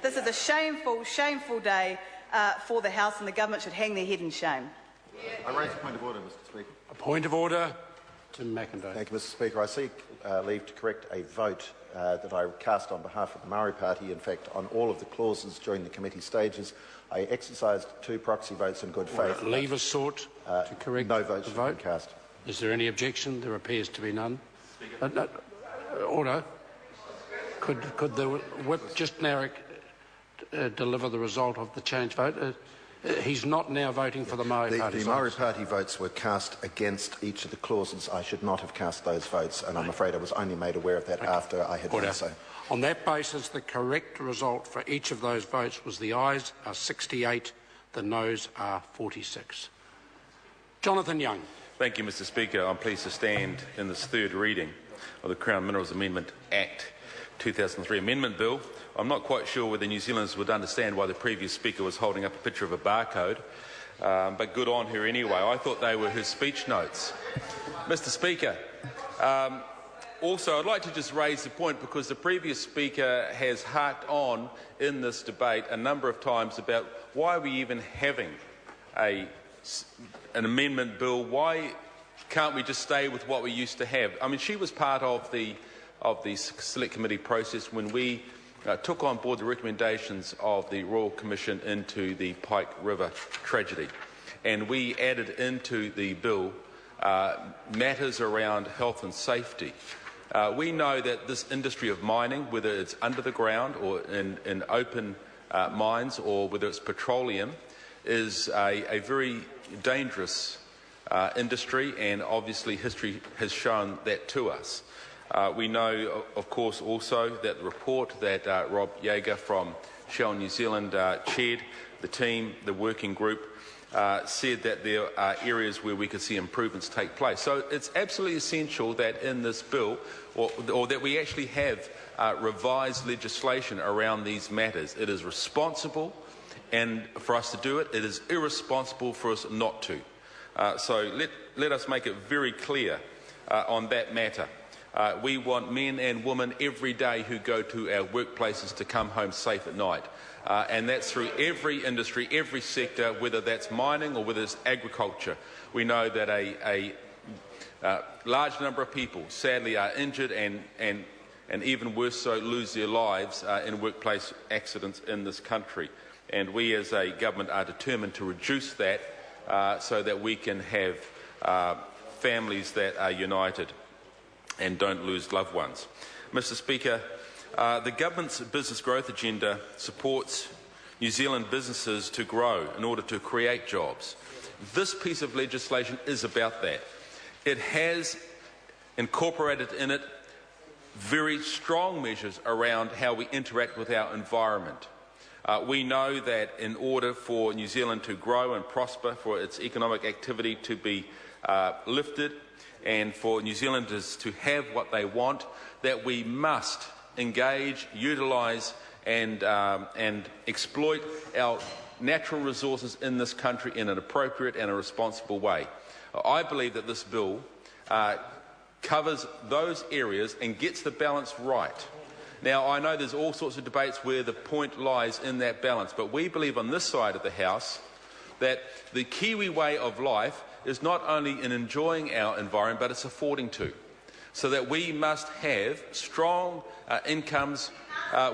This is a shameful, shameful day for the House, and the government should hang their head in shame. I raise a point of order, Mr. Speaker. A point of order. Tim McIntyre. Thank you, Mr. Speaker. I seek leave to correct a vote that I cast on behalf of the Maori Party. In fact, on all of the clauses during the committee stages, I exercised 2 proxy votes in good faith. Leave is sought to correct no votes the vote. cast. Is there any objection? There appears to be none. No, order. Could the whip just now deliver the result of the change vote? He's not now voting for the Maori Party. The Maori Party votes were cast against each of the clauses. I should not have cast those votes, and I'm afraid I was only made aware of that after I had done so. On that basis, the correct result for each of those votes was the ayes are 68, the noes are 46. Jonathan Young. Thank you, Mr. Speaker. I'm pleased to stand in this third reading of the Crown Minerals Amendment Act 2003 Amendment Bill. I'm not quite sure whether New Zealanders would understand why the previous speaker was holding up a picture of a barcode, but good on her anyway. I thought they were her speech notes. Mr. Speaker, also I'd like to just raise the point, because the previous speaker has harped on in this debate a number of times about why we're even having an amendment bill. Why can't we just stay with what we used to have? I mean, she was part of the Select Committee process when we took on board the recommendations of the Royal Commission into the Pike River tragedy, and we added into the bill matters around health and safety. We know that this industry of mining, whether it's under the ground or in open mines, or whether it's petroleum, is a very dangerous industry, and obviously history has shown that to us. We know, of course, also that the report that Rob Yeager from Shell New Zealand chaired, the team, the working group, said that there are areas where we could see improvements take place. So it's absolutely essential that in this bill, or that we actually have revised legislation around these matters. It is responsible, and for us to do it, it is irresponsible for us not to. So let us make it very clear on that matter. We want men and women every day who go to our workplaces to come home safe at night. And that's through every industry, every sector, whether that's mining or whether it's agriculture. We know that a large number of people, sadly, are injured and even worse so, lose their lives in workplace accidents in this country. And we as a government are determined to reduce that so that we can have families that are united and don't lose loved ones. Mr. Speaker, the government's business growth agenda supports New Zealand businesses to grow in order to create jobs. This piece of legislation is about that. It has incorporated in it very strong measures around how we interact with our environment. We know that in order for New Zealand to grow and prosper, for its economic activity to be lifted, and for New Zealanders to have what they want, that we must engage, utilise and exploit our natural resources in this country in an appropriate and a responsible way. I believe that this bill covers those areas and gets the balance right. Now, I know there's all sorts of debates where the point lies in that balance, but we believe on this side of the House that the Kiwi way of life is not only in enjoying our environment, but it's affording to. So that we must have strong incomes,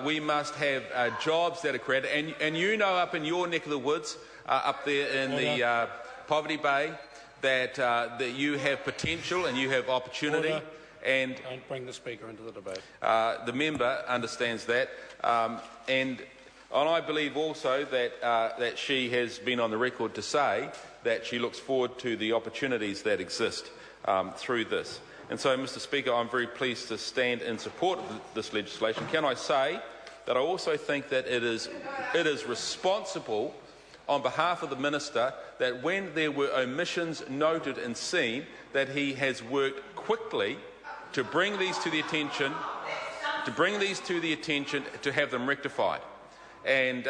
we must have jobs that are created. And you know, up in your neck of the woods, up there in the Poverty Bay, that you have potential and you have opportunity. Order. And don't bring the Speaker into the debate. The member understands that. And I believe also that she has been on the record to say that she looks forward to the opportunities that exist through this. And so, Mr. Speaker, I'm very pleased to stand in support of this legislation. Can I say that I also think that it is responsible on behalf of the Minister that when there were omissions noted and seen, that he has worked quickly to bring these to the attention, to have them rectified. And,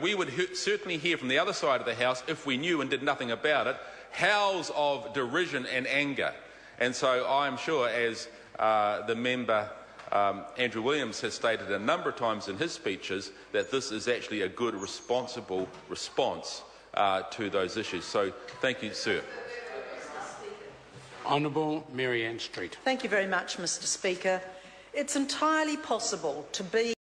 we would certainly hear from the other side of the House, if we knew and did nothing about it, howls of derision and anger. And so I'm sure, as the member Andrew Williams has stated a number of times in his speeches that this is actually a good, responsible response to those issues. So thank you, sir. Honourable Mary Ann Street. Thank you very much, Mr. Speaker. It's entirely possible to be